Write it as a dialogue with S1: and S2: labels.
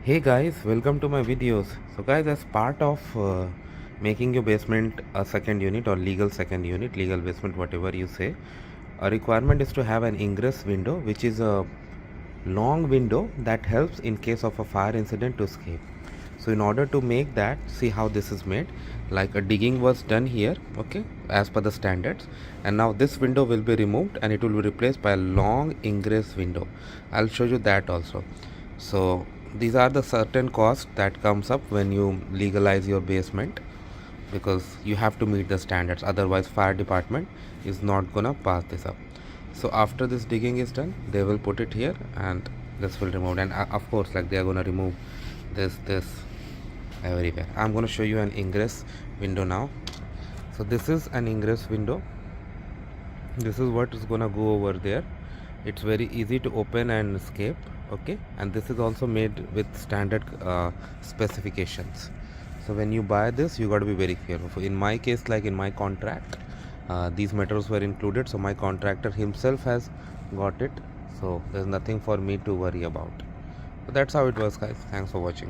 S1: Hey guys, welcome to my videos. So guys, as part of making your basement a second unit or legal second unit, legal basement, whatever you say, a requirement is to have an ingress window, which is a long window that helps in case of a fire incident to escape. So in order to make that, see how this is made. Like a digging was done here, okay, as per the standards, and now this window will be removed and it will be replaced by a long ingress window. I'll show you that also. So these are the certain costs that comes up when you legalize your basement, because you have to meet the standards, otherwise fire department is not gonna pass this up. So after this digging is done, they will put it here and this will remove, and of course, like, they are gonna remove this everywhere. I'm gonna show you an ingress window now. So this is an ingress window. This is what is gonna go over there. It's very easy to open and escape, okay, and this is also made with standard specifications. So when you buy this, you got to be very careful. In my case, like in my contract, these metals were included, so my contractor himself has got it, so there's nothing for me to worry about. So that's how it works, guys. Thanks for watching.